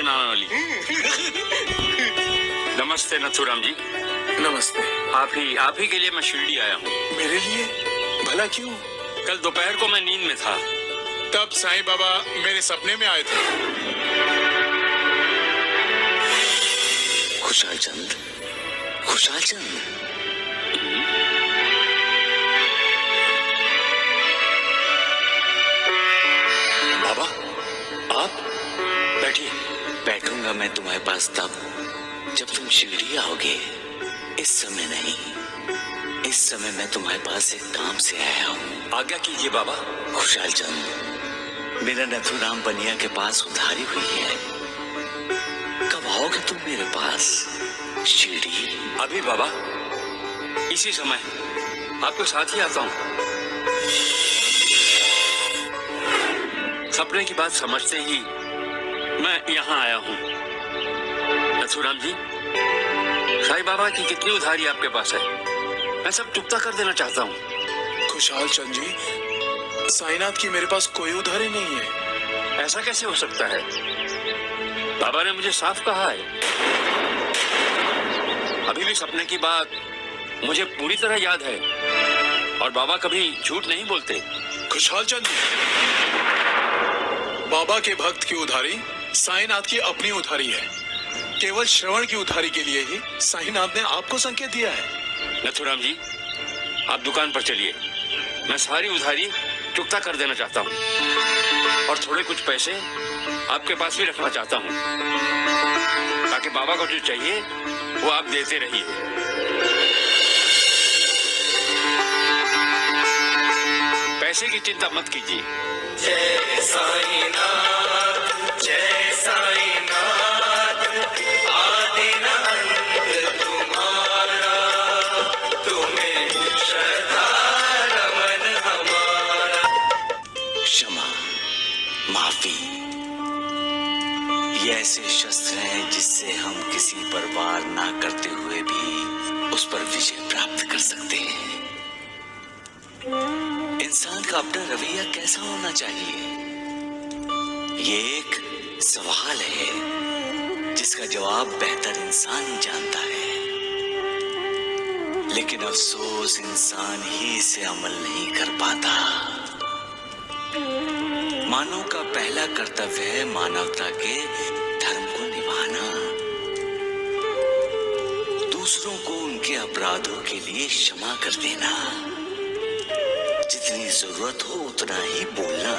नमस्ते नानावली। नमस्ते नथुराम जी। नमस्ते। आप ही के लिए मैं शिरडी आया हूँ। मेरे लिए? भला क्यों? कल दोपहर को मैं नींद में था, तब साईं बाबा मेरे सपने में आए थे। खुशाल चंद, खुशाल चंद, बाबा आप बैठिए। बैठूंगा मैं तुम्हारे पास तब जब तुम शिरडी आओगे। इस समय नहीं। इस समय मैं तुम्हारे पास एक काम से आया हूँ। आज्ञा कीजिए बाबा। खुशाल चंद, मेरा नथुराम बनिया के पास उधारी हुई है। कब आओगे तुम मेरे पास शिरडी? अभी बाबा, इसी समय आपके साथ ही आता हूँ। सपने की बात समझते ही मैं यहाँ आया हूँ। नथुराम जी, साईं बाबा की कितनी उधारी आपके पास है? मैं सब चुकता कर देना चाहता हूँ। खुशाल चंद जी, साईनाथ की मेरे पास कोई उधारी नहीं है। ऐसा कैसे हो सकता है? बाबा ने मुझे साफ कहा है। अभी भी सपने की बात मुझे पूरी तरह याद है और बाबा कभी झूठ नहीं बोलते। खुशाल चंद जी, बाबा के भक्त की उधारी साईनाथ की अपनी उधारी है। केवल श्रवण की उधारी के लिए ही साईनाथ ने आपको संकेत दिया है। नथुराम जी, आप दुकान पर चलिए। मैं सारी उधारी चुकता कर देना चाहता हूँ और थोड़े कुछ पैसे आपके पास भी रखना चाहता हूँ, ताकि बाबा को जो चाहिए वो आप देते रहिए। पैसे की चिंता मत कीजिए। जय साईनाथ, जय साईनाथ, आदिन अंत तुम्हारा, तुम्हें श्रद्धा रमन हमारा। क्षमा, माफी, ये ऐसे शस्त्र हैं जिससे हम किसी पर वार ना करते हुए भी उस पर विजय प्राप्त कर सकते हैं। इंसान का अपना रवैया कैसा होना चाहिए, ये एक सवाल है जिसका जवाब बेहतर इंसान ही जानता है। लेकिन अफसोस, इंसान ही इसे अमल नहीं कर पाता। मानव का पहला कर्तव्य है मानवता के धर्म को निभाना, दूसरों को उनके अपराधों के लिए क्षमा कर देना, जितनी जरूरत हो उतना ही बोलना।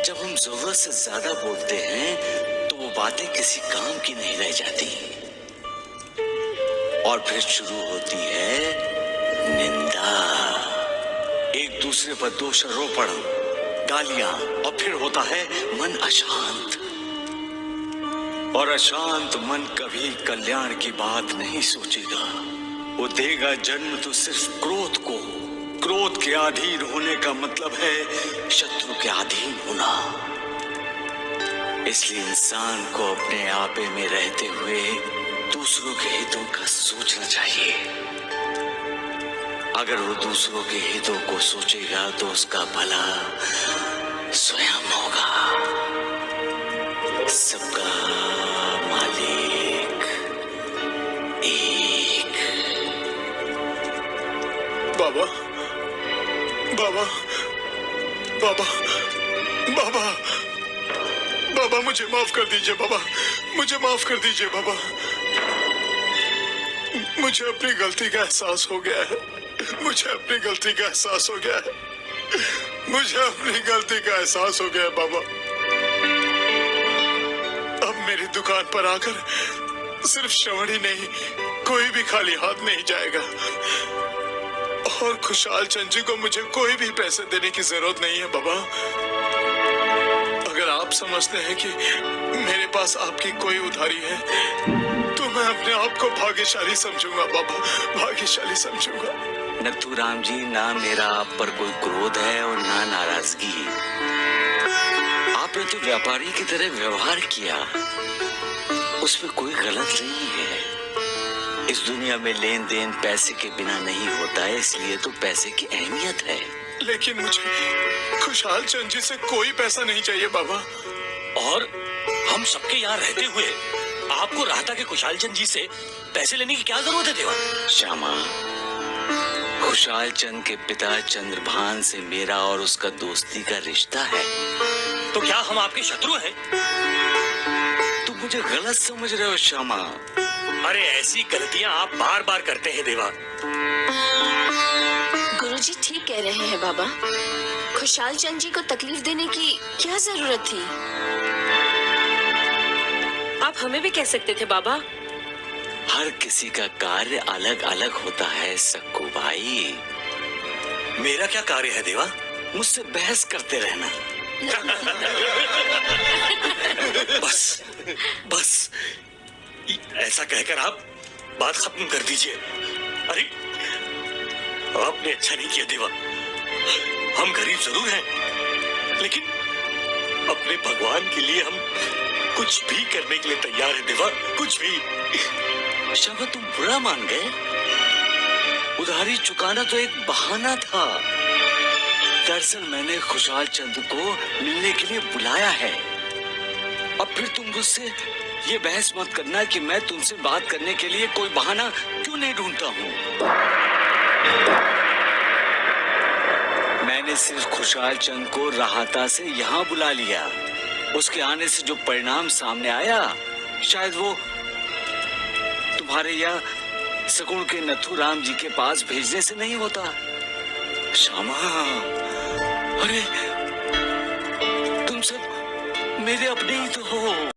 जब हम जरूरत से ज्यादा बोलते हैं तो वो बातें किसी काम की नहीं रह जाती और फिर शुरू होती है निंदा, एक दूसरे पर दोषारोपण, गालियां, और फिर होता है मन अशांत। और अशांत मन कभी कल्याण की बात नहीं सोचेगा। वो देगा जन्म तो सिर्फ क्रोध को। क्रोध के अधीन होने का मतलब है शत्रु के अधीन होना। इसलिए इंसान को अपने आपे में रहते हुए दूसरों के हितों का सोचना चाहिए। अगर वो दूसरों के हितों को सोचेगा तो उसका भला स्वयं होगा। सबका मालिक एक। बाबा, बाबा, बाबा, बाबा, बाबा, मुझे माफ कर दीजिए बाबा, मुझे माफ कर दीजिए बाबा। मुझे अपनी गलती का एहसास हो गया है। मुझे अपनी गलती का एहसास हो गया है। मुझे अपनी गलती का एहसास हो गया है बाबा। अब मेरी दुकान पर आकर सिर्फ श्रवण ही नहीं, कोई भी खाली हाथ नहीं जाएगा। और खुशाल चंद जी को मुझे कोई भी पैसे देने की जरूरत नहीं है बाबा। अगर आप समझते हैं कि मेरे पास आपकी कोई उधारी है तो मैं अपने आप को भाग्यशाली समझूंगा बाबा, भाग्यशाली समझूंगा। नथुराम जी, ना मेरा आप पर कोई क्रोध है और ना नाराजगी। आपने तो व्यापारी की तरह व्यवहार किया, उसमें कोई गलत नहीं है। इस दुनिया में लेन देन पैसे के बिना नहीं होता है, इसलिए तो पैसे की अहमियत है। लेकिन मुझे खुशाल चंद जी से कोई पैसा नहीं चाहिए बाबा। और हम सबके यहाँ रहते हुए आपको राहता के खुशहाल चंद जी से पैसे लेने की क्या जरूरत है देवा? श्यामा, खुशहाल चंद के पिता चंद्रभान से मेरा और उसका दोस्ती का रिश्ता है। तो क्या हम आपके शत्रु हैं? तुम मुझे गलत समझ रहे हो श्यामा। अरे ऐसी गलतियां आप बार बार करते हैं देवा। गुरुजी ठीक कह रहे हैं बाबा। खुशहाल चंद जी को तकलीफ देने की क्या जरूरत थी? आप हमें भी कह सकते थे बाबा। हर किसी का कार्य अलग अलग होता है सक्कू भाई। मेरा क्या कार्य है देवा? मुझसे बहस करते रहना। बस बस ऐसा कहकर आप बात खत्म कर दीजिए। अरे आपने अच्छा नहीं किया देवा। हम गरीब जरूर हैं, लेकिन अपने भगवान के लिए हम कुछ भी करने के लिए तैयार हैं देवा, कुछ भी। श्यामा, तुम बुरा मान गए? उधारी चुकाना तो एक बहाना था। दरअसल मैंने खुशहाल चंद को मिलने के लिए बुलाया है। अब फिर तुम मुझसे ये बहस मत करना कि मैं तुमसे बात करने के लिए कोई बहाना क्यों नहीं ढूंढता हूँ। मैंने सिर्फ खुशहाल चंद को राहता से यहाँ बुला लिया। उसके आने से जो परिणाम सामने आया, शायद वो तुम्हारे यहाँ सगुण के नथुराम जी के पास भेजने से नहीं होता। श्यामा, अरे तुम सब मेरे अपने ही तो हो।